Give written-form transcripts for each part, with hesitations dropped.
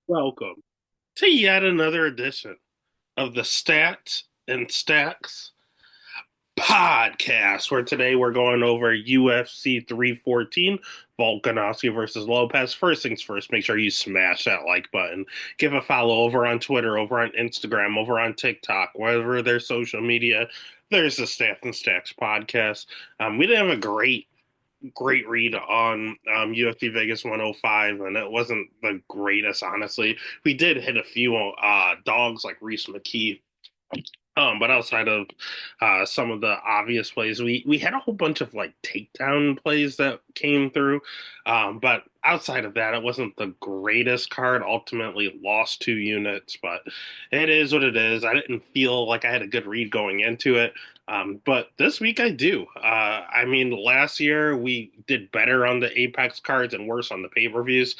Welcome to yet another edition of the Stats and Stacks podcast, where today we're going over UFC 314, Volkanovski versus Lopes. First things first, make sure you smash that like button. Give a follow over on Twitter, over on Instagram, over on TikTok, wherever there's social media. There's the Stats and Stacks podcast. We didn't have a great read on UFC Vegas 105, and it wasn't the greatest, honestly. We did hit a few dogs like Reese McKee, but outside of some of the obvious plays, we had a whole bunch of like takedown plays that came through. But outside of that, it wasn't the greatest card. Ultimately, lost 2 units, but it is what it is. I didn't feel like I had a good read going into it. But this week I do. I mean, last year we did better on the Apex cards and worse on the pay-per-views.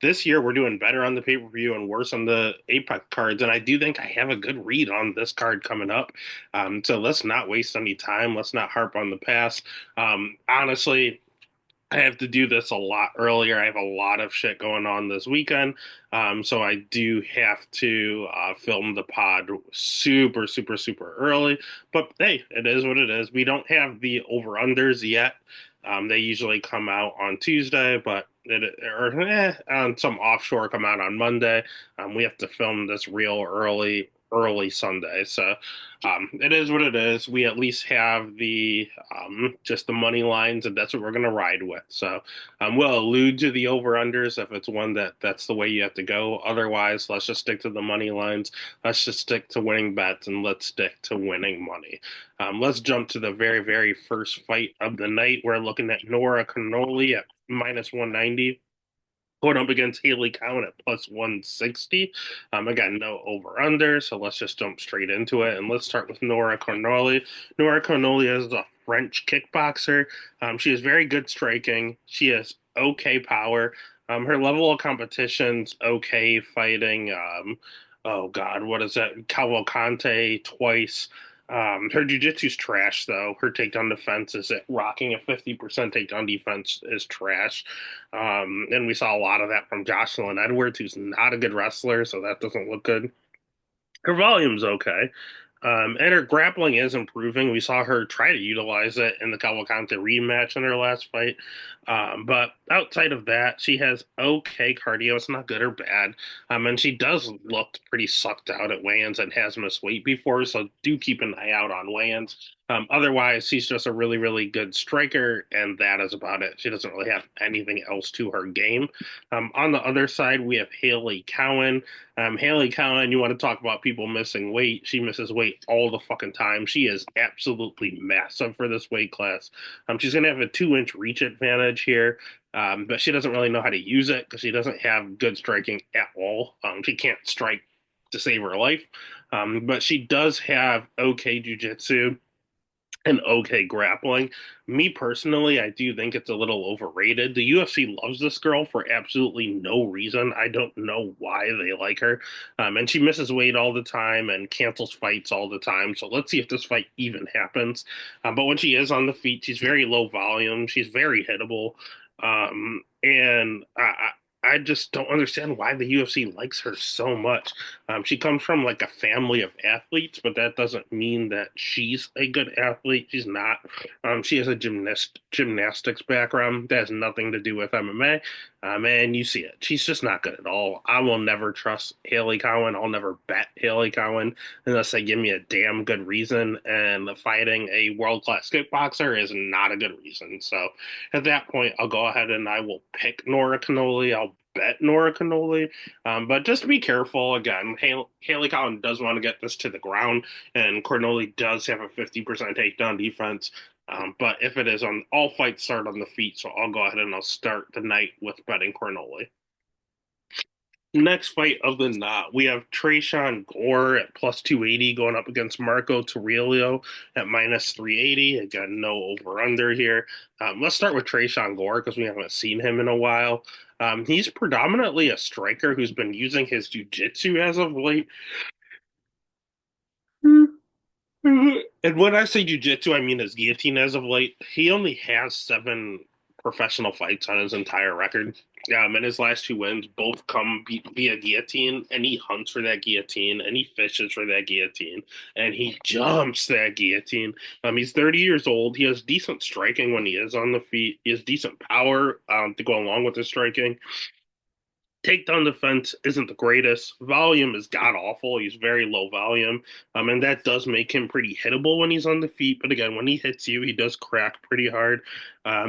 This year we're doing better on the pay per view and worse on the Apex cards, and I do think I have a good read on this card coming up. So let's not waste any time. Let's not harp on the past. Honestly, I have to do this a lot earlier. I have a lot of shit going on this weekend. So I do have to film the pod super, super, super early. But hey, it is what it is. We don't have the over-unders yet. They usually come out on Tuesday, but on some offshore come out on Monday. We have to film this real early Sunday. So it is what it is. We at least have the just the money lines, and that's what we're going to ride with. So we'll allude to the over unders if it's one that's the way you have to go. Otherwise, let's just stick to the money lines. Let's just stick to winning bets, and let's stick to winning money. Let's jump to the very first fight of the night. We're looking at Nora Cannoli at minus 190 going up against Haley Cowan at plus 160. Again, no over under, so let's just jump straight into it. And let's start with Nora Cornoli. Nora Cornoli is a French kickboxer. She is very good striking. She has okay power. Her level of competition's okay fighting. Oh God, what is that? Cavalcante twice. Her jujitsu's trash though. Her takedown defense is at rocking a 50% takedown defense is trash. And we saw a lot of that from Jocelyn Edwards, who's not a good wrestler, so that doesn't look good. Her volume's okay. And her grappling is improving. We saw her try to utilize it in the Cavalcante rematch in her last fight. But outside of that, she has okay cardio. It's not good or bad. And she does look pretty sucked out at weigh-ins and has missed weight before, so do keep an eye out on weigh-ins. Otherwise, she's just a really good striker, and that is about it. She doesn't really have anything else to her game. On the other side, we have Haley Cowan. Haley Cowan, you want to talk about people missing weight? She misses weight all the fucking time. She is absolutely massive for this weight class. She's going to have a 2 inch reach advantage here, but she doesn't really know how to use it because she doesn't have good striking at all. She can't strike to save her life, but she does have okay jujitsu and okay grappling. Me personally, I do think it's a little overrated. The UFC loves this girl for absolutely no reason. I don't know why they like her. And she misses weight all the time and cancels fights all the time. So let's see if this fight even happens. But when she is on the feet, she's very low volume. She's very hittable. And I just don't understand why the UFC likes her so much. She comes from like a family of athletes, but that doesn't mean that she's a good athlete. She's not. She has a gymnastics background that has nothing to do with MMA. And you see it. She's just not good at all. I will never trust Haley Cowan. I'll never bet Haley Cowan unless they give me a damn good reason. And fighting a world class kickboxer is not a good reason. So at that point, I'll go ahead and I will pick Nora Cannoli. I'll bet Nora Cannoli. But just be careful. Again, Haley Collins does want to get this to the ground, and Cornoli does have a 50% takedown defense. But if it is on all fights start on the feet, so I'll go ahead and I'll start the night with betting Cornoli. Next fight of the night, we have Trayshawn Gore at plus 280 going up against Marco Torello at minus 380. Again, no over under here. Let's start with Trayshawn Gore because we haven't seen him in a while. He's predominantly a striker who's been using his jiu-jitsu as of late. And when I say jiu-jitsu, I mean his guillotine as of late. He only has 7 professional fights on his entire record. And his last two wins both come via guillotine, and he hunts for that guillotine, and he fishes for that guillotine, and he jumps that guillotine. He's 30 years old. He has decent striking when he is on the feet. He has decent power to go along with his striking. Takedown defense isn't the greatest. Volume is god awful. He's very low volume, and that does make him pretty hittable when he's on the feet. But again, when he hits you, he does crack pretty hard.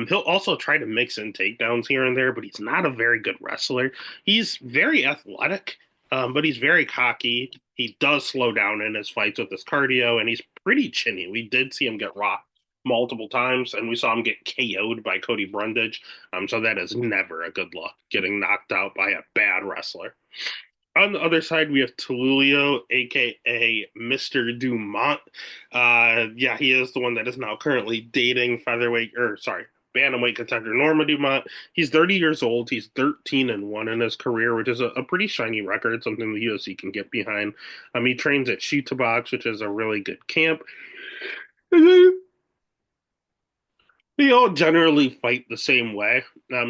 He'll also try to mix in takedowns here and there, but he's not a very good wrestler. He's very athletic, but he's very cocky. He does slow down in his fights with his cardio, and he's pretty chinny. We did see him get rocked multiple times, and we saw him get KO'd by Cody Brundage. So that is never a good look, getting knocked out by a bad wrestler. On the other side, we have Tulio, aka Mr. Dumont. Yeah, he is the one that is now currently dating featherweight, or sorry, bantamweight contender Norma Dumont. He's 30 years old. He's 13-1 in his career, which is a pretty shiny record, something the UFC can get behind. He trains at Shita Box, which is a really good camp. They all generally fight the same way.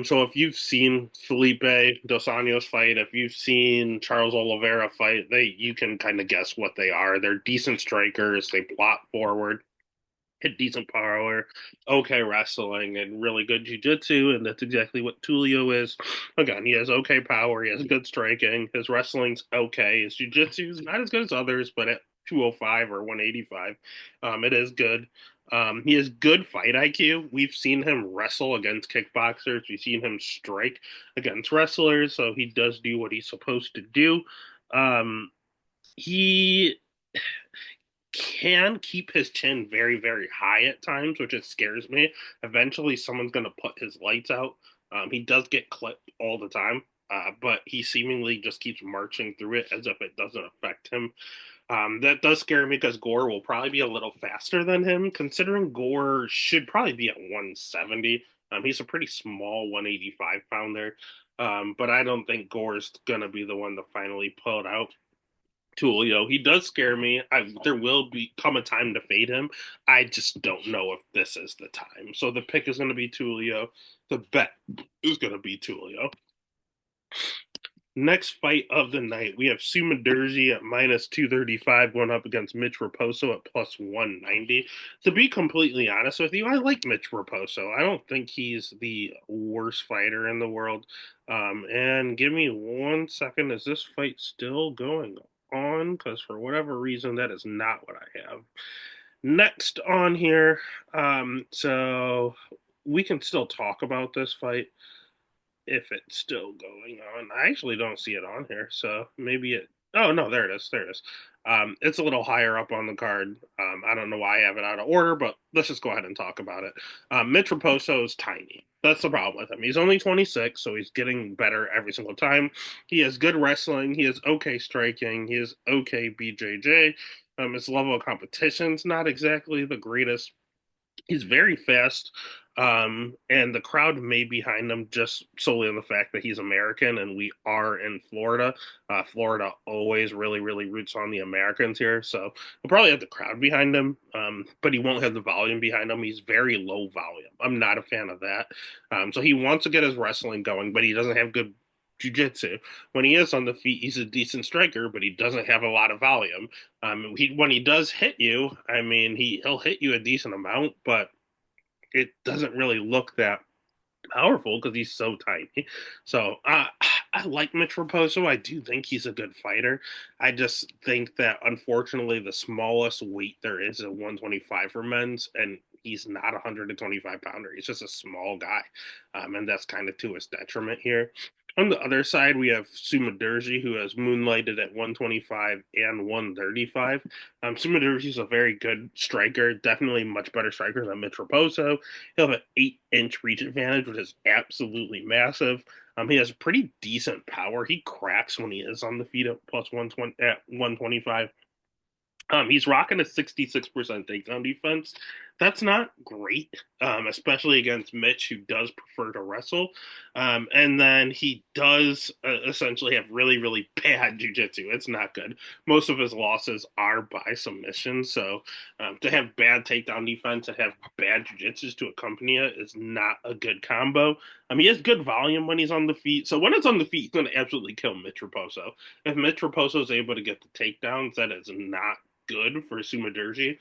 So if you've seen Felipe Dos Anjos fight, if you've seen Charles Oliveira fight, you can kind of guess what they are. They're decent strikers. They plot forward, hit decent power, okay wrestling, and really good jiu-jitsu, and that's exactly what Tulio is. Again, he has okay power, he has good striking, his wrestling's okay, his jiu-jitsu is not as good as others, but at 205 or 185, it is good. He has good fight IQ. We've seen him wrestle against kickboxers. We've seen him strike against wrestlers, so he does do what he's supposed to do. He can keep his chin very, very high at times, which it scares me. Eventually, someone's going to put his lights out. He does get clipped all the time, but he seemingly just keeps marching through it as if it doesn't affect him. That does scare me because Gore will probably be a little faster than him, considering Gore should probably be at 170. He's a pretty small 185 pounder, but I don't think Gore's going to be the one to finally pull it out. Tulio. He does scare me. There will be come a time to fade him. I just don't know if this is the time. So the pick is going to be Tulio. The bet is going to be Tulio. Next fight of the night, we have Sumaderji at minus 235 going up against Mitch Raposo at plus 190. To be completely honest with you, I like Mitch Raposo. I don't think he's the worst fighter in the world. And give me 1 second. Is this fight still going on? Because for whatever reason, that is not what I have. Next on here, so we can still talk about this fight if it's still going on. I actually don't see it on here, so maybe it. Oh no, there it is. There it is. It's a little higher up on the card. I don't know why I have it out of order, but let's just go ahead and talk about it. Mitch Raposo is tiny. That's the problem with him. He's only 26, so he's getting better every single time. He has good wrestling. He has okay striking. He has okay BJJ. His level of competition's not exactly the greatest. He's very fast, and the crowd may be behind him just solely on the fact that he's American and we are in Florida. Florida always really, really roots on the Americans here, so he'll probably have the crowd behind him, but he won't have the volume behind him. He's very low volume. I'm not a fan of that. So he wants to get his wrestling going, but he doesn't have good jiu-jitsu. When he is on the feet, he's a decent striker, but he doesn't have a lot of volume. When he does hit you, I mean, he'll hit you a decent amount, but it doesn't really look that powerful because he's so tiny. So I like Mitch Raposo. I do think he's a good fighter. I just think that unfortunately the smallest weight there is 125 for men's, and he's not a 125 pounder. He's just a small guy, and that's kind of to his detriment here. On the other side, we have Sumaderji, who has moonlighted at 125 and 135. Sumaderji is a very good striker, definitely much better striker than Mitch Raposo. He'll have an 8-inch reach advantage, which is absolutely massive. He has pretty decent power. He cracks when he is on the feet at plus 120 at 125. He's rocking a 66% takedown defense. That's not great, especially against Mitch, who does prefer to wrestle. And then he does essentially have really, really bad jujitsu. It's not good. Most of his losses are by submission. So to have bad takedown defense and have bad jujitsu to accompany it is not a good combo. He has good volume when he's on the feet. So when it's on the feet, he's going to absolutely kill Mitch Raposo. If Mitch Raposo is able to get the takedowns, that is not good for Sumaderji.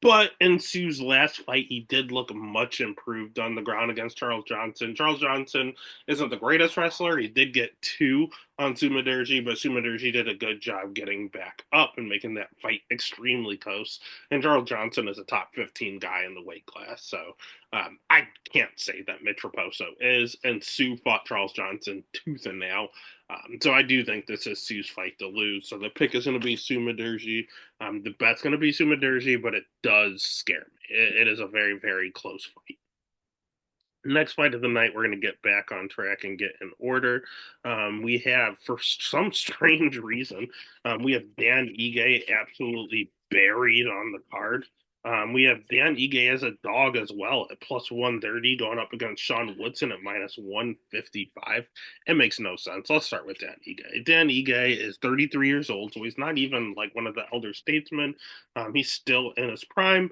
But in Sue's last fight, he did look much improved on the ground against Charles Johnson. Charles Johnson isn't the greatest wrestler. He did get two on Sumaderji, but Sumaderji did a good job getting back up and making that fight extremely close. And Charles Johnson is a top 15 guy in the weight class. So I can't say that Mitch Raposo is. And Sue fought Charles Johnson tooth and nail. So I do think this is Sue's fight to lose. So the pick is going to be Sumaderji. The bet's going to be Sumaderji, but it does scare me. It is a very, very close fight. Next fight of the night, we're going to get back on track and get in order. We have, for some strange reason, we have Dan Ige absolutely buried on the card. We have Dan Ige as a dog as well at plus 130 going up against Sean Woodson at minus 155. It makes no sense. Let's start with Dan Ige. Dan Ige is 33 years old, so he's not even like one of the elder statesmen. He's still in his prime.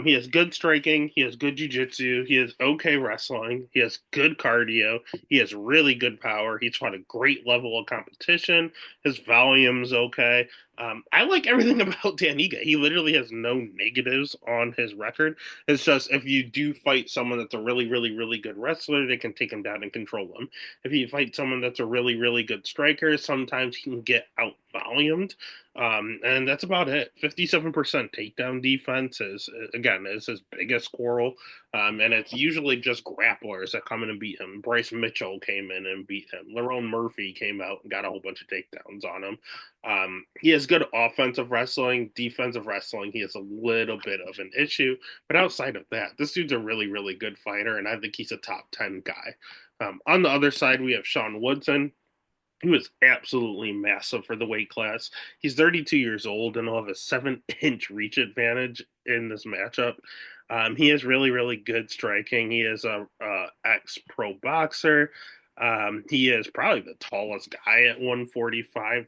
He has good striking. He has good jiu-jitsu. He has okay wrestling. He has good cardio. He has really good power. He's fought a great level of competition. His volume's okay. I like everything about Dan Ige. He literally has no negatives on his record. It's just if you do fight someone that's a really, really, really good wrestler, they can take him down and control him. If you fight someone that's a really, really good striker, sometimes he can get out volumed. And that's about it. 57% takedown defense is, again, is his biggest quarrel. And it's usually just grapplers that come in and beat him. Bryce Mitchell came in and beat him. Lerone Murphy came out and got a whole bunch of takedowns on him. He has good offensive wrestling, defensive wrestling. He has a little bit of an issue. But outside of that, this dude's a really, really good fighter. And I think he's a top 10 guy. On the other side, we have Sean Woodson, who is absolutely massive for the weight class. He's 32 years old and he'll have a 7-inch reach advantage in this matchup. He has really, really good striking. He is a ex-pro boxer. He is probably the tallest guy at 145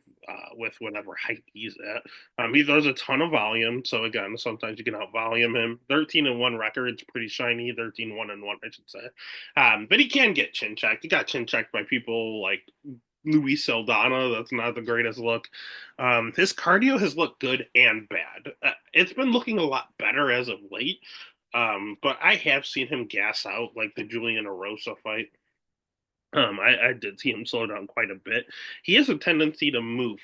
with whatever height he's at. He throws a ton of volume, so again, sometimes you can out volume him. 13-1 record, it's pretty shiny. 13-1, I should say. But he can get chin checked. He got chin checked by people like Luis Saldana. That's not the greatest look. His cardio has looked good and bad. It's been looking a lot better as of late. But I have seen him gas out like the Julian Erosa fight. I did see him slow down quite a bit. He has a tendency to move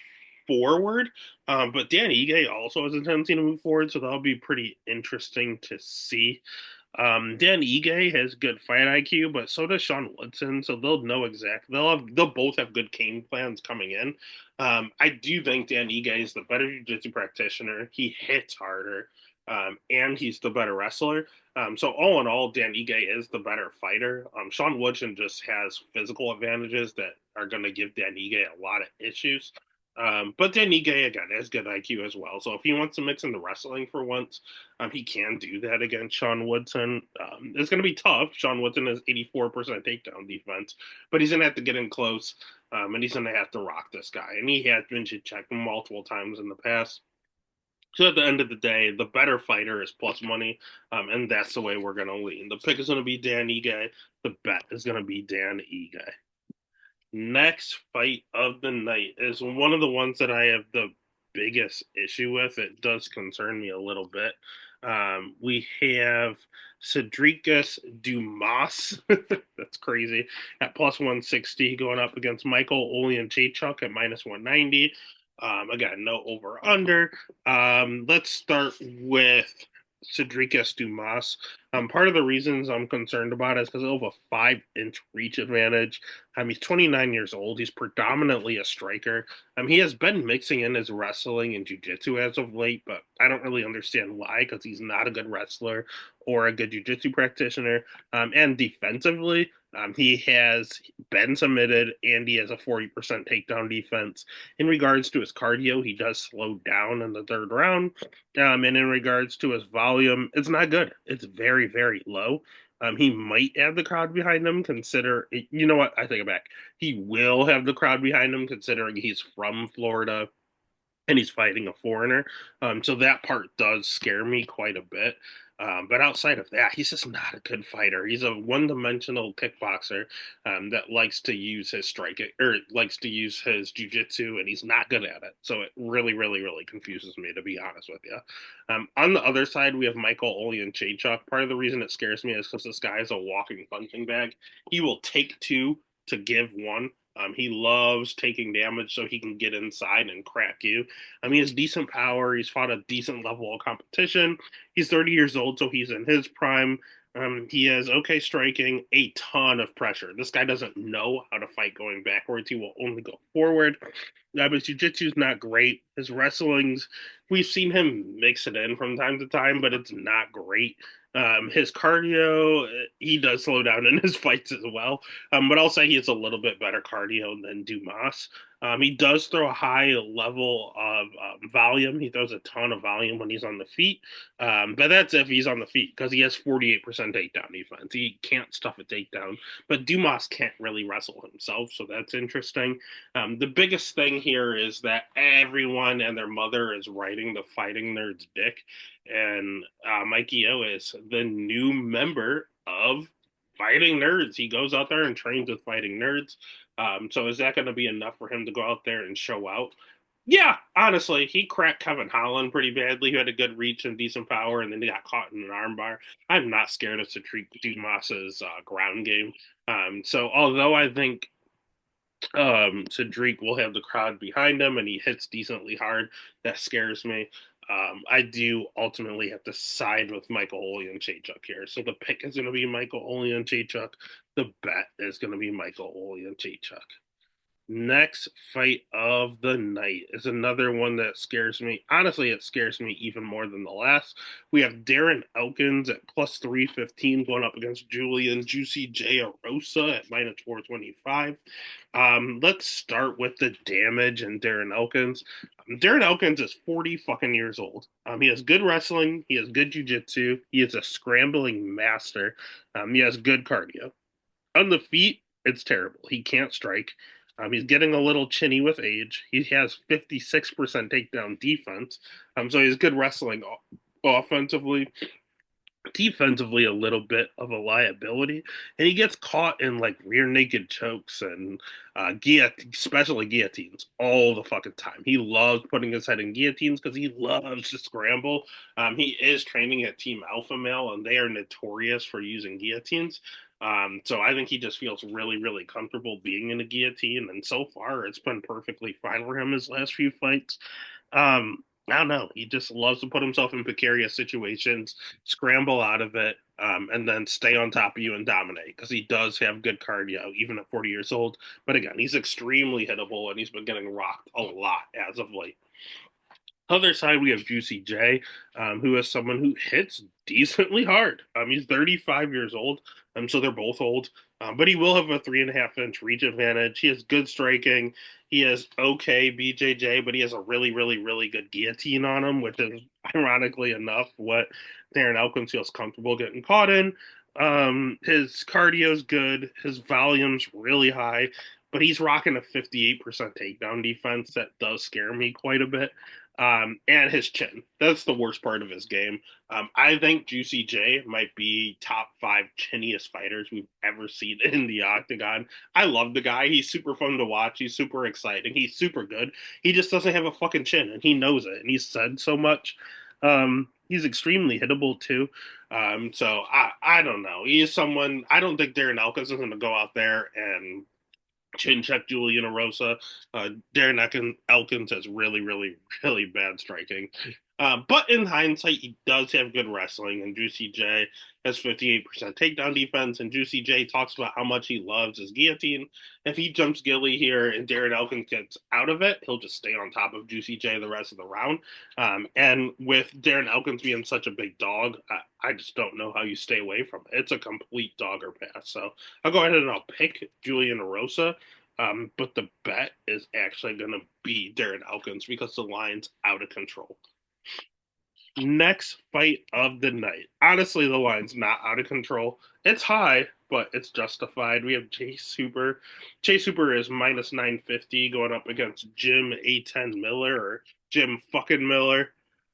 forward, but Dan Ige also has a tendency to move forward, so that'll be pretty interesting to see. Dan Ige has good fight IQ, but so does Sean Woodson, so they'll know exactly. They'll both have good game plans coming in. I do think Dan Ige is the better jiu-jitsu practitioner. He hits harder, and he's the better wrestler. So all in all, Dan Ige is the better fighter. Sean Woodson just has physical advantages that are going to give Dan Ige a lot of issues. But Dan Ige again has good IQ as well. So if he wants to mix in the wrestling for once, he can do that against Sean Woodson. It's going to be tough. Sean Woodson has 84% takedown defense, but he's going to have to get in close, and he's going to have to rock this guy. And he has been checked multiple times in the past. So at the end of the day, the better fighter is plus money, and that's the way we're going to lean. The pick is going to be Dan Ige. The bet is going to be Dan Ige. Next fight of the night is one of the ones that I have the biggest issue with. It does concern me a little bit. We have Cedricus Dumas. That's crazy. At plus 160 going up against Michael Olianchachuk at minus 190. Again, no over under. Let's start with Cedricus Dumas. Part of the reasons I'm concerned about it is because he'll have a 5-inch reach advantage. He's 29 years old. He's predominantly a striker. He has been mixing in his wrestling and jiu-jitsu as of late, but I don't really understand why, because he's not a good wrestler or a good jiu-jitsu practitioner. And defensively, He has been submitted and he has a 40% takedown defense. In regards to his cardio, he does slow down in the third round. And in regards to his volume, it's not good. It's very, very low. He might have the crowd behind him. You know what? I take it back. He will have the crowd behind him, considering he's from Florida and he's fighting a foreigner. So that part does scare me quite a bit. But outside of that, he's just not a good fighter. He's a one-dimensional kickboxer that likes to use his striking or likes to use his jujitsu, and he's not good at it. So it really, really, really confuses me, to be honest with you. On the other side, we have Michael Olean-Chaychuk. Part of the reason it scares me is because this guy is a walking punching bag. He will take two to give one. He loves taking damage so he can get inside and crack you. He has decent power. He's fought a decent level of competition. He's 30 years old, so he's in his prime. He has okay striking, a ton of pressure. This guy doesn't know how to fight going backwards. He will only go forward. But his jiu-jitsu is not great. His wrestling's, we've seen him mix it in from time to time, but it's not great. His cardio, he does slow down in his fights as well. But I'll say he has a little bit better cardio than Dumas. He does throw a high level of volume. He throws a ton of volume when he's on the feet. But that's if he's on the feet because he has 48% takedown defense. He can't stuff a takedown. But Dumas can't really wrestle himself, so that's interesting. The biggest thing here is that everyone and their mother is riding the Fighting Nerds dick. And Mikey O is the new member of Fighting Nerds. He goes out there and trains with Fighting Nerds. So is that going to be enough for him to go out there and show out? Yeah, honestly, he cracked Kevin Holland pretty badly. He had a good reach and decent power, and then he got caught in an armbar. I'm not scared of Cedric Dumas's ground game. So although I think Cedric will have the crowd behind him and he hits decently hard, that scares me. I do ultimately have to side with Michael Olean-Chaychuk here. So the pick is going to be Michael Olean-Chaychuk. The bet is going to be Michael Olean-Chaychuk. Next fight of the night is another one that scares me. Honestly, it scares me even more than the last. We have Darren Elkins at plus 315 going up against Julian Juicy J. Arosa at minus 425. Let's start with the damage and Darren Elkins. Darren Elkins is 40 fucking years old. He has good wrestling. He has good jujitsu. He is a scrambling master. He has good cardio. On the feet, it's terrible. He can't strike. He's getting a little chinny with age. He has 56% takedown defense. So he's good wrestling offensively. Defensively, a little bit of a liability, and he gets caught in like rear naked chokes and especially guillotines all the fucking time. He loves putting his head in guillotines because he loves to scramble. He is training at Team Alpha Male, and they are notorious for using guillotines. So I think he just feels really, really comfortable being in a guillotine, and so far it's been perfectly fine for him his last few fights. I don't know. He just loves to put himself in precarious situations, scramble out of it, and then stay on top of you and dominate because he does have good cardio, even at 40 years old. But again, he's extremely hittable and he's been getting rocked a lot as of late. Other side, we have Juicy J, who is someone who hits decently hard. He's 35 years old, so they're both old. But he will have a 3.5 inch reach advantage. He has good striking. He has okay BJJ, but he has a really, really, really good guillotine on him, which is ironically enough what Darren Elkins feels comfortable getting caught in. His cardio's good. His volume's really high, but he's rocking a 58% takedown defense that does scare me quite a bit. And his chin. That's the worst part of his game. I think Juicy J might be top five chinniest fighters we've ever seen in the octagon. I love the guy. He's super fun to watch. He's super exciting. He's super good. He just doesn't have a fucking chin, and he knows it. And he's said so much. He's extremely hittable too. So I don't know. He is someone. I don't think Darren Elkins is going to go out there and chin check Julian Arosa. Darren Elkins has really, really, really bad striking. But in hindsight, he does have good wrestling, and Juicy J has 58% takedown defense. And Juicy J talks about how much he loves his guillotine. If he jumps Gilly here and Darren Elkins gets out of it, he'll just stay on top of Juicy J the rest of the round. And with Darren Elkins being such a big dog, I just don't know how you stay away from it. It's a complete dog or pass. So I'll go ahead and I'll pick Julian Erosa. But the bet is actually going to be Darren Elkins because the line's out of control. Next fight of the night. Honestly, the line's not out of control. It's high, but it's justified. We have Chase Hooper. Chase Hooper is minus 950 going up against Jim A10 Miller or Jim fucking Miller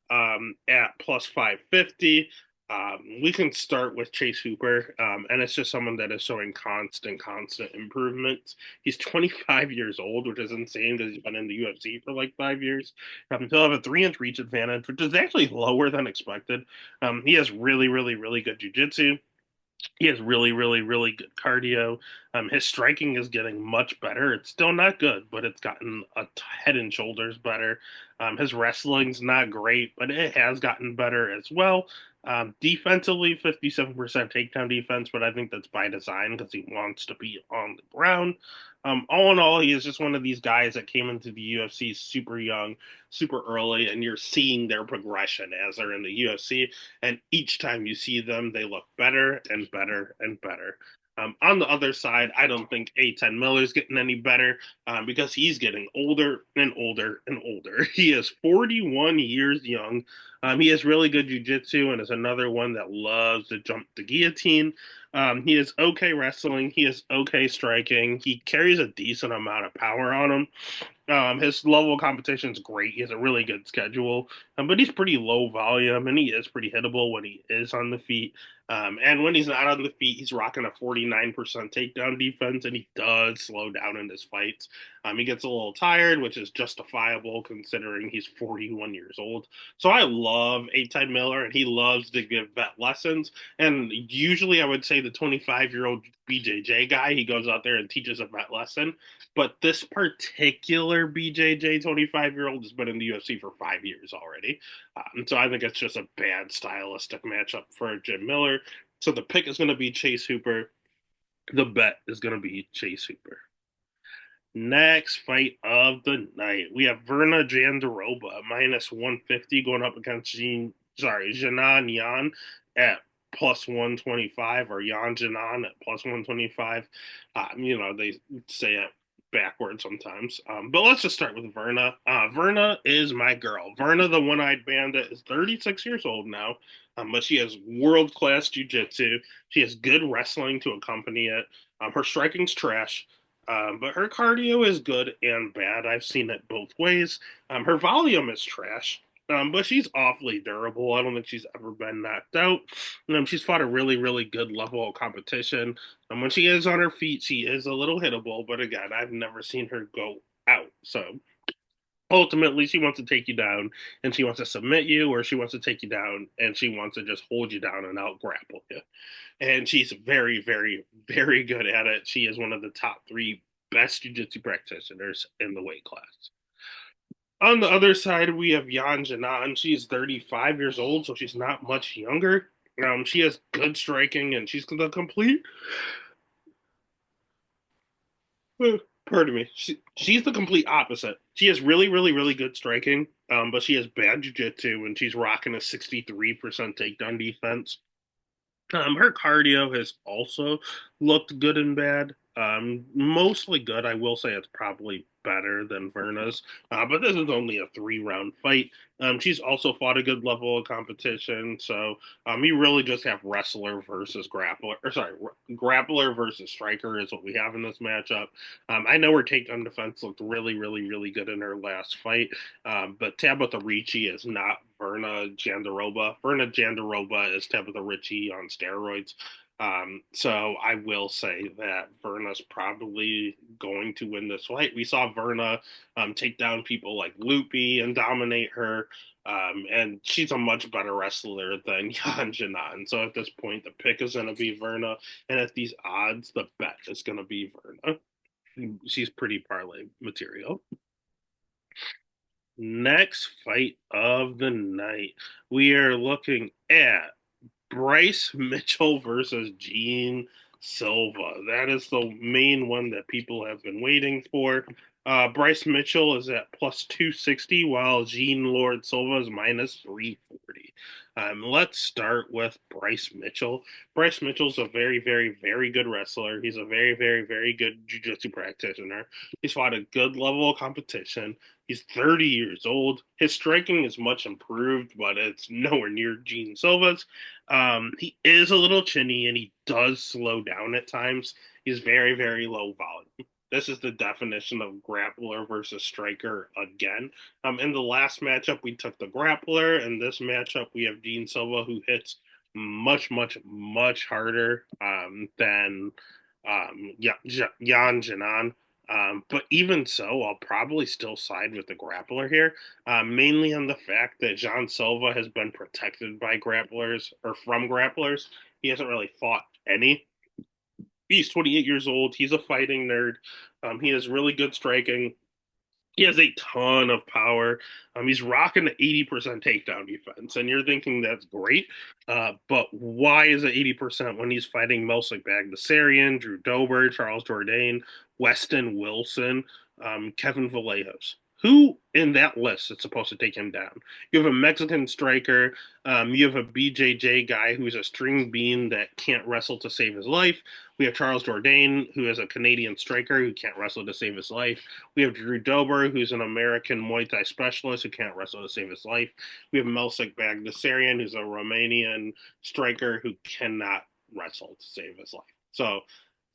at plus 550. We can start with Chase Hooper, and it's just someone that is showing constant improvements. He's 25 years old, which is insane because he's been in the UFC for like 5 years. He'll have a 3 inch reach advantage, which is actually lower than expected. He has really good jujitsu. He has really good cardio. His striking is getting much better. It's still not good, but it's gotten a head and shoulders better. His wrestling's not great, but it has gotten better as well. Defensively, 57% takedown defense, but I think that's by design because he wants to be on the ground. All in all, he is just one of these guys that came into the UFC super young, super early, and you're seeing their progression as they're in the UFC. And each time you see them, they look better and better and better. On the other side, I don't think A10 Miller's getting any better because he's getting older and older and older. He is 41 years young. He has really good jujitsu and is another one that loves to jump the guillotine. He is okay wrestling. He is okay striking. He carries a decent amount of power on him. His level of competition is great. He has a really good schedule, but he's pretty low volume and he is pretty hittable when he is on the feet. And when he's not on the feet, he's rocking a 49% takedown defense, and he does slow down in his fights. He gets a little tired, which is justifiable considering he's 41 years old. So I love A-Time Miller, and he loves to give vet lessons. And usually I would say the 25-year-old BJJ guy, he goes out there and teaches a vet lesson. But this particular BJJ 25-year-old has been in the UFC for 5 years already. So I think it's just a bad stylistic matchup for Jim Miller. So the pick is going to be Chase Hooper. The bet is going to be Chase Hooper. Next fight of the night, we have Verna Jandaroba minus 150 going up against Janan Yan at plus 125 or Yan Janan at plus 125. They say it backwards sometimes. But let's just start with Verna. Verna is my girl. Verna, the one-eyed bandit, is 36 years old now, but she has world-class jiu-jitsu. She has good wrestling to accompany it. Her striking's trash. But her cardio is good and bad. I've seen it both ways. Her volume is trash, but she's awfully durable. I don't think she's ever been knocked out. She's fought a really good level of competition. And when she is on her feet, she is a little hittable. But again, I've never seen her go out. So ultimately, she wants to take you down and she wants to submit you, or she wants to take you down and she wants to just hold you down and out grapple you. And she's very good at it. She is one of the top three best jiu-jitsu practitioners in the weight class. On the other side, we have Yan Janan. She's 35 years old, so she's not much younger. She has good striking, and she's the complete. Pardon me. She's the complete opposite. She has really good striking, but she has bad jiu-jitsu, and she's rocking a 63% takedown defense. Her cardio has also looked good and bad. Mostly good. I will say it's probably better than Verna's, but this is only a 3 round fight. She's also fought a good level of competition, so you really just have wrestler versus grappler, or sorry, grappler versus striker is what we have in this matchup. I know her takedown defense looked really good in her last fight, but Tabitha Ricci is not Verna Jandaroba. Verna Jandaroba is Tabitha Ricci on steroids. So I will say that Verna's probably going to win this fight. We saw Verna take down people like Loopy and dominate her. And she's a much better wrestler than Yan Janan. So at this point, the pick is going to be Verna. And at these odds, the bet is going to be Verna. She's pretty parlay material. Next fight of the night, we are looking at Bryce Mitchell versus Gene Silva. That is the main one that people have been waiting for. Bryce Mitchell is at plus 260, while Gene Lord Silva is minus 340. Let's start with Bryce Mitchell. Bryce Mitchell's a very, very, very good wrestler. He's a very, very, very good jiu-jitsu practitioner. He's fought a good level of competition. He's 30 years old. His striking is much improved, but it's nowhere near Gene Silva's. He is a little chinny and he does slow down at times. He's very, very low volume. This is the definition of grappler versus striker again. In the last matchup, we took the grappler. In this matchup, we have Gene Silva, who hits much, much, much harder than Jan Janan. But even so, I'll probably still side with the grappler here, mainly on the fact that Jean Silva has been protected by grapplers or from grapplers. He hasn't really fought any. He's 28 years old. He's a fighting nerd. He has really good striking. He has a ton of power. He's rocking the 80% takedown defense, and you're thinking that's great. But why is it 80% when he's fighting Melsik Bagdasarian, Drew Dober, Charles Jourdain, Weston Wilson, Kevin Vallejos? Who in that list is supposed to take him down? You have a Mexican striker. You have a BJJ guy who's a string bean that can't wrestle to save his life. We have Charles Jourdain, who is a Canadian striker who can't wrestle to save his life. We have Drew Dober, who's an American Muay Thai specialist who can't wrestle to save his life. We have Melsik Bagdasarian, who's a Romanian striker who cannot wrestle to save his life. So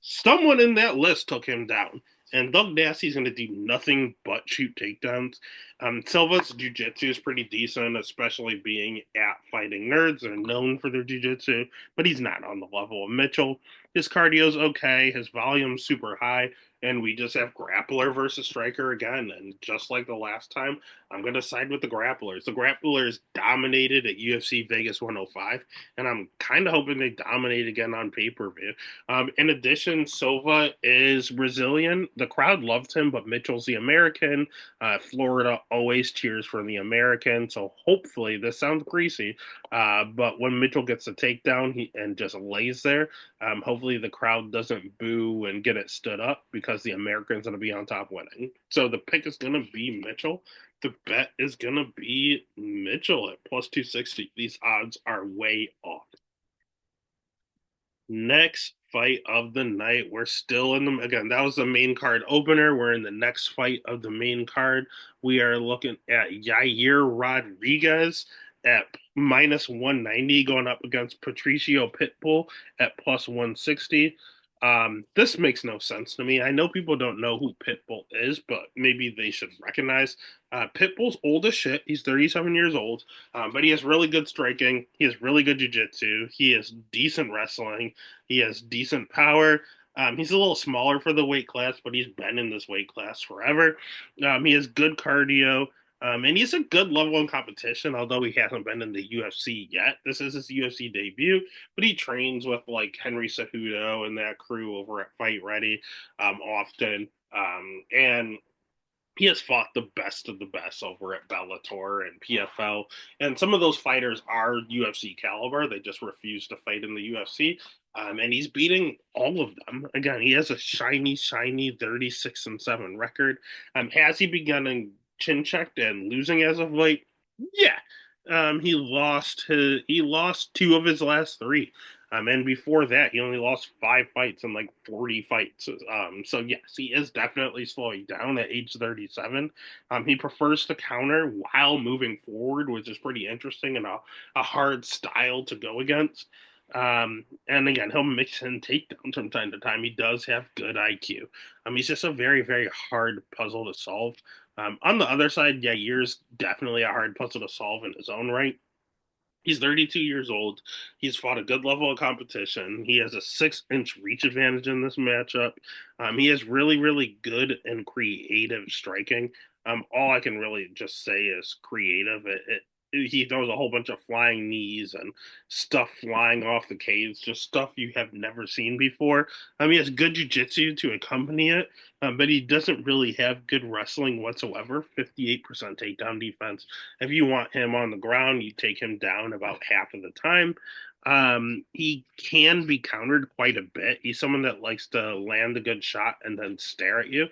someone in that list took him down. And Doug Nasty's going to do nothing but shoot takedowns. Silva's jiu-jitsu is pretty decent, especially being at Fighting Nerds. They're known for their jiu-jitsu, but he's not on the level of Mitchell. His cardio's okay. His volume's super high. And we just have grappler versus striker again. And just like the last time, I'm going to side with the grapplers. The grapplers dominated at UFC Vegas 105. And I'm kind of hoping they dominate again on pay-per-view. In addition, Silva is Brazilian. The crowd loved him, but Mitchell's the American. Florida always cheers for the American. So hopefully, this sounds greasy, but when Mitchell gets a takedown and just lays there, hopefully the crowd doesn't boo and get it stood up because the American's going to be on top winning. So the pick is going to be Mitchell. The bet is going to be Mitchell at plus 260. These odds are way off. Next fight of the night. We're still in the again. That was the main card opener. We're in the next fight of the main card. We are looking at Yair Rodriguez at minus 190 going up against Patricio Pitbull at plus 160. This makes no sense to me. I know people don't know who Pitbull is, but maybe they should recognize. Pitbull's old as shit. He's 37 years old, but he has really good striking. He has really good jiu-jitsu. He has decent wrestling. He has decent power. He's a little smaller for the weight class, but he's been in this weight class forever. He has good cardio. And he's a good level in competition, although he hasn't been in the UFC yet. This is his UFC debut, but he trains with like Henry Cejudo and that crew over at Fight Ready often. And he has fought the best of the best over at Bellator and PFL. And some of those fighters are UFC caliber. They just refuse to fight in the UFC. And he's beating all of them. Again, he has a shiny, shiny 36-7 record. Has he begun in chin checked and losing as of late? Yeah. He lost two of his last three. And before that, he only lost 5 fights in like 40 fights. So yes, he is definitely slowing down at age 37. He prefers to counter while moving forward, which is pretty interesting and a hard style to go against. And again, he'll mix in takedowns from time to time. He does have good IQ. He's just a very, very hard puzzle to solve. On the other side, Yair's definitely a hard puzzle to solve in his own right. He's 32 years old. He's fought a good level of competition. He has a 6-inch reach advantage in this matchup. He has really, really good and creative striking. All I can really just say is creative. he throws a whole bunch of flying knees and stuff flying off the cage, just stuff you have never seen before. He has good jiu-jitsu to accompany it, but he doesn't really have good wrestling whatsoever. 58% takedown defense. If you want him on the ground, you take him down about half of the time. He can be countered quite a bit. He's someone that likes to land a good shot and then stare at you,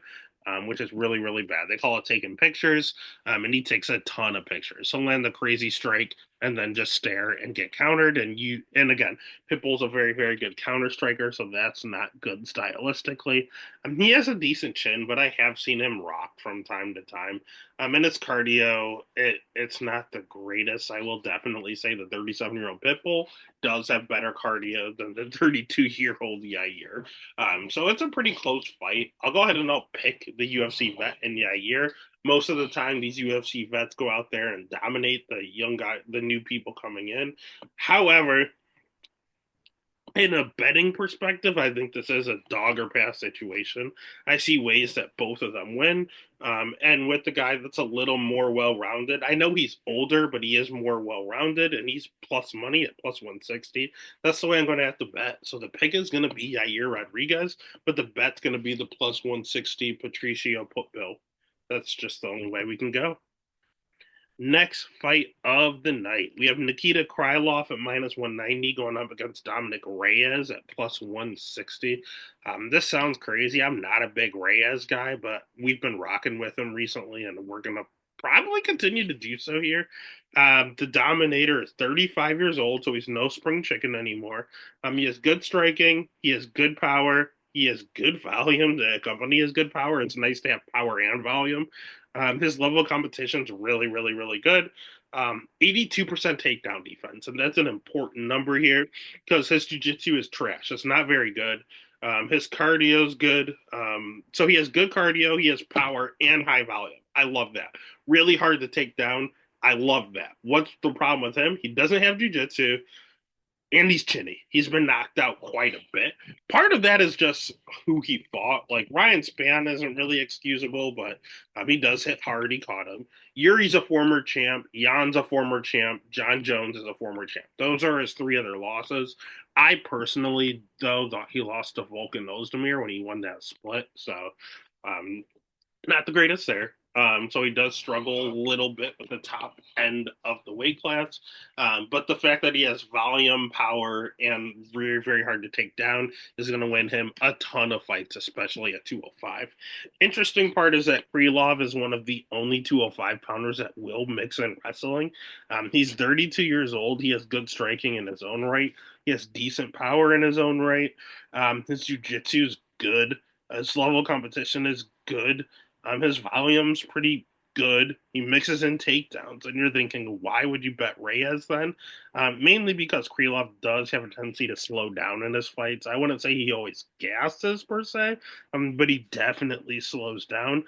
which is really, really bad. They call it taking pictures, and he takes a ton of pictures. He'll land the crazy strike and then just stare and get countered. And again, Pitbull's a very, very good counter striker, so that's not good stylistically. He has a decent chin, but I have seen him rock from time to time. And his cardio, it's not the greatest. I will definitely say the 37-year-old Pitbull does have better cardio than the 32-year-old Yair. So it's a pretty close fight. I'll go ahead and I'll pick the UFC vet in Yair. Most of the time, these UFC vets go out there and dominate the young guy, the new people coming in. However, in a betting perspective, I think this is a dog or pass situation. I see ways that both of them win. And with the guy that's a little more well rounded, I know he's older, but he is more well rounded and he's plus money at plus 160. That's the way I'm going to have to bet. So the pick is going to be Yair Rodriguez, but the bet's going to be the plus 160 Patricio Putbill. That's just the only way we can go. Next fight of the night, we have Nikita Krylov at minus 190 going up against Dominic Reyes at plus 160. This sounds crazy. I'm not a big Reyes guy, but we've been rocking with him recently, and we're going to probably continue to do so here. The Dominator is 35 years old, so he's no spring chicken anymore. He has good striking, he has good power, he has good volume. The company has good power. It's nice to have power and volume. His level of competition is really, really, really good. 82% takedown defense, and that's an important number here because his jiu-jitsu is trash. It's not very good. His cardio is good. So he has good cardio, he has power, and high volume. I love that. Really hard to take down. I love that. What's the problem with him? He doesn't have jiu-jitsu and he's chinny. He's been knocked out quite a bit. Part of that is just who he fought. Like Ryan Spann isn't really excusable, but he does hit hard. He caught him. Yuri's a former champ. Jan's a former champ. John Jones is a former champ. Those are his three other losses. I personally, though, thought he lost to Volkanovski when he won that split. So um, not the greatest there. So he does struggle a little bit with the top end of the weight class. But the fact that he has volume, power, and very, very hard to take down is going to win him a ton of fights, especially at 205. Interesting part is that Krylov is one of the only 205 pounders that will mix in wrestling. He's 32 years old. He has good striking in his own right. He has decent power in his own right. His jiu-jitsu is good. His level of competition is good. His volume's pretty good. He mixes in takedowns, and you're thinking, why would you bet Reyes then? Mainly because Krylov does have a tendency to slow down in his fights. I wouldn't say he always gasses per se, but he definitely slows down.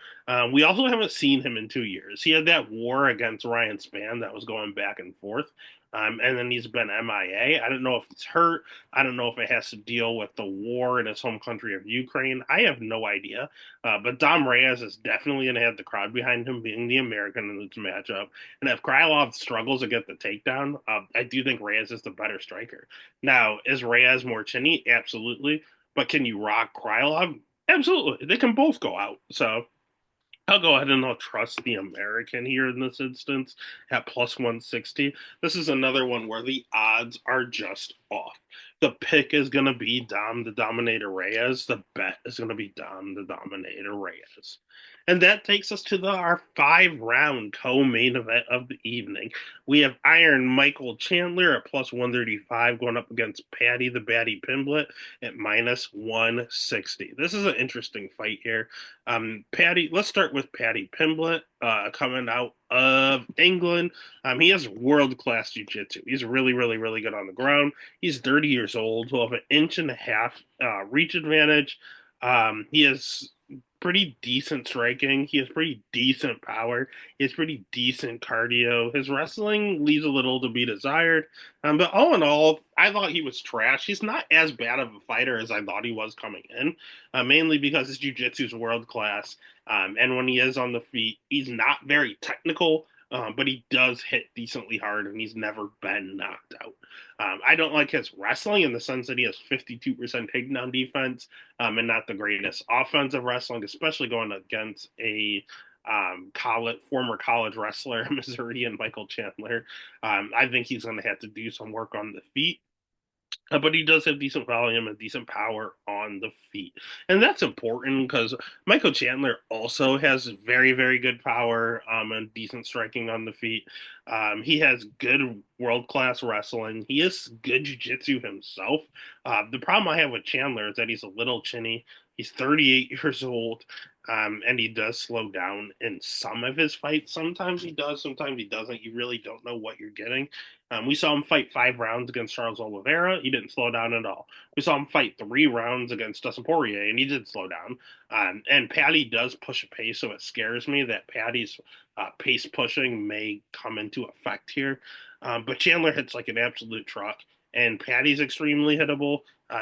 We also haven't seen him in 2 years. He had that war against Ryan Spann that was going back and forth. And then he's been MIA. I don't know if it's hurt. I don't know if it has to deal with the war in his home country of Ukraine. I have no idea. But Dom Reyes is definitely going to have the crowd behind him, being the American in this matchup. And if Krylov struggles to get the takedown, I do think Reyes is the better striker. Now, is Reyes more chinny? Absolutely. But can you rock Krylov? Absolutely. They can both go out. So I'll go ahead and I'll trust the American here in this instance at plus 160. This is another one where the odds are just off. The pick is going to be Dom the Dominator Reyes. The bet is going to be Dom the Dominator Reyes. And that takes us to our 5-round co-main event of the evening. We have Iron Michael Chandler at plus 135 going up against Patty the Batty Pimblett at minus 160. This is an interesting fight here. Patty, let's start with Patty Pimblett, coming out of England. He has world-class jiu-jitsu. He's really, really, really good on the ground. He's 30 years old. He'll have an inch and a half reach advantage. He has pretty decent striking. He has pretty decent power. He has pretty decent cardio. His wrestling leaves a little to be desired. But all in all, I thought he was trash. He's not as bad of a fighter as I thought he was coming in, mainly because his jiu-jitsu is world class. And when he is on the feet, he's not very technical, but he does hit decently hard, and he's never been knocked out. I don't like his wrestling in the sense that he has 52% takedown defense, and not the greatest offensive wrestling, especially going against a former college wrestler, Missourian Michael Chandler. I think he's going to have to do some work on the feet. But he does have decent volume and decent power on the feet. And that's important because Michael Chandler also has very, very good power and decent striking on the feet. He has good world class wrestling. He is good jiu-jitsu himself. The problem I have with Chandler is that he's a little chinny. He's 38 years old. And he does slow down in some of his fights. Sometimes he does, sometimes he doesn't. You really don't know what you're getting. We saw him fight 5 rounds against Charles Oliveira. He didn't slow down at all. We saw him fight 3 rounds against Dustin Poirier, and he did slow down. And Patty does push a pace, so it scares me that Patty's pace pushing may come into effect here. But Chandler hits like an absolute truck, and Patty's extremely hittable.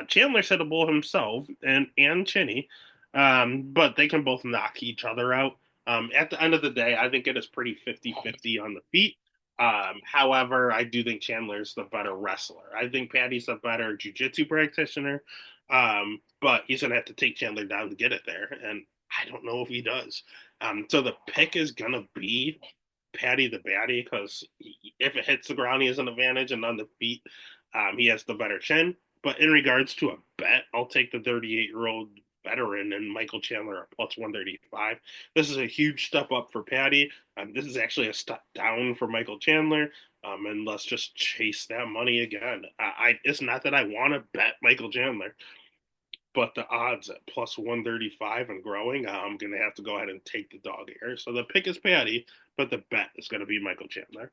Chandler's hittable himself, and Chinny, but they can both knock each other out. At the end of the day, I think it is pretty 50-50 on the feet. However, I do think Chandler's the better wrestler. I think Patty's the better jiu-jitsu practitioner, but he's going to have to take Chandler down to get it there, and I don't know if he does. So the pick is going to be Patty the Batty because if it hits the ground, he has an advantage, and on the feet, he has the better chin. But in regards to a bet, I'll take the 38-year-old veteran and Michael Chandler at plus 135. This is a huge step up for Patty. This is actually a step down for Michael Chandler. And let's just chase that money again. It's not that I want to bet Michael Chandler, but the odds at plus 135 and growing, I'm going to have to go ahead and take the dog here. So the pick is Patty, but the bet is going to be Michael Chandler.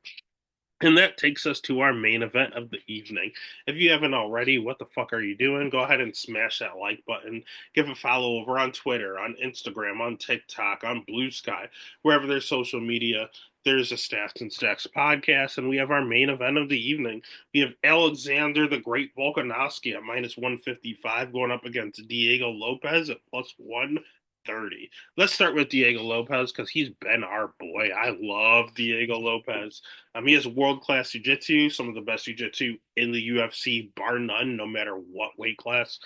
And that takes us to our main event of the evening. If you haven't already, what the fuck are you doing? Go ahead and smash that like button. Give a follow over on Twitter, on Instagram, on TikTok, on Blue Sky, wherever there's social media. There's a Stats and Stacks podcast, and we have our main event of the evening. We have Alexander the Great Volkanovski at minus 155 going up against Diego Lopes at plus 130. Let's start with Diego Lopes because he's been our boy. I love Diego Lopes. He has world class jiu-jitsu, some of the best jiu-jitsu in the UFC, bar none, no matter what weight class.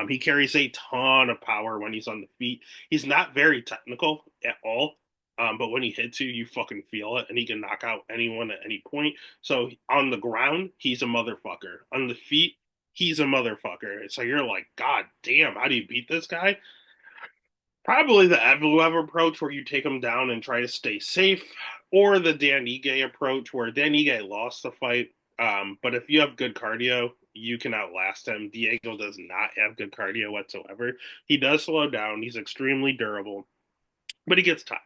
He carries a ton of power when he's on the feet. He's not very technical at all, but when he hits you, you fucking feel it, and he can knock out anyone at any point. So on the ground, he's a motherfucker. On the feet, he's a motherfucker. So you're like, God damn, how do you beat this guy? Probably the Evloev approach where you take him down and try to stay safe, or the Dan Ige approach where Dan Ige lost the fight. But if you have good cardio, you can outlast him. Diego does not have good cardio whatsoever. He does slow down. He's extremely durable, but he gets tired.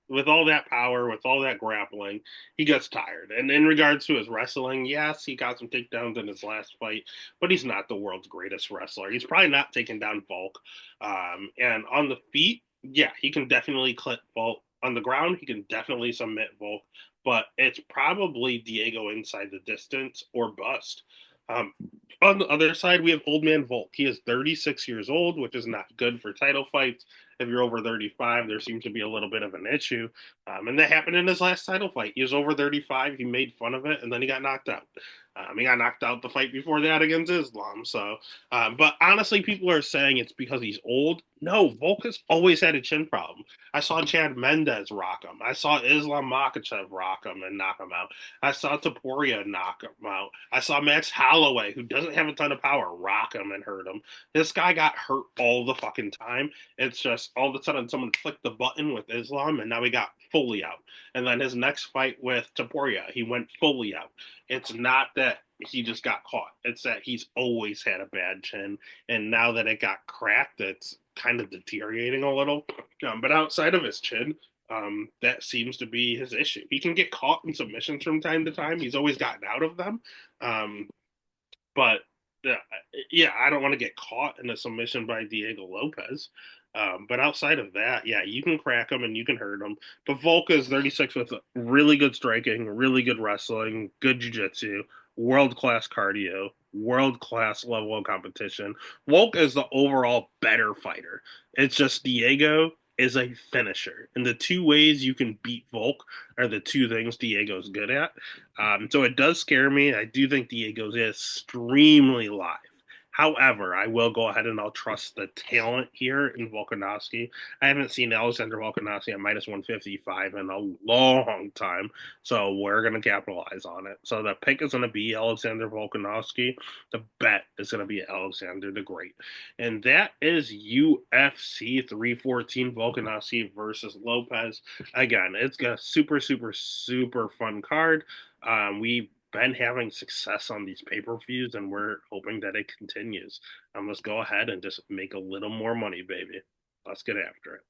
With all that power, with all that grappling, he gets tired. And in regards to his wrestling, yes, he got some takedowns in his last fight, but he's not the world's greatest wrestler. He's probably not taking down Volk. And on the feet, yeah, he can definitely clip Volk. On the ground, he can definitely submit Volk, but it's probably Diego inside the distance or bust. Um, on the other side, we have Old Man Volk. He is 36 years old, which is not good for title fights. If you're over 35, there seems to be a little bit of an issue. And that happened in his last title fight. He was over 35. He made fun of it, and then he got knocked out. He got knocked out the fight before that against Islam. So, but honestly, people are saying it's because he's old. No, Volk has always had a chin problem. I saw Chad Mendez rock him. I saw Islam Makhachev rock him and knock him out. I saw Taporia knock him out. I saw Max Holloway, who doesn't have a ton of power, rock him and hurt him. This guy got hurt all the fucking time. It's just all of a sudden someone clicked the button with Islam, and now he got fully out. And then his next fight with Taporia, he went fully out. It's not that he just got caught. It's that he's always had a bad chin, and now that it got cracked, it's kind of deteriorating a little. But outside of his chin, that seems to be his issue. He can get caught in submissions from time to time. He's always gotten out of them. But yeah, I don't want to get caught in a submission by Diego Lopes. But outside of that, yeah, you can crack him and you can hurt him. But Volka is 36 with really good striking, really good wrestling, good jiu-jitsu, world-class cardio, world-class level of competition. Volk is the overall better fighter. It's just Diego is a finisher. And the two ways you can beat Volk are the two things Diego's good at. So it does scare me. I do think Diego's extremely live. However, I will go ahead and I'll trust the talent here in Volkanovski. I haven't seen Alexander Volkanovski at minus 155 in a long time, so we're going to capitalize on it. So the pick is going to be Alexander Volkanovski. The bet is going to be Alexander the Great. And that is UFC 314 Volkanovski versus Lopes. Again, it's got a super, super, super fun card. We've been having success on these pay-per-views, and we're hoping that it continues. Let's go ahead and just make a little more money, baby. Let's get after it.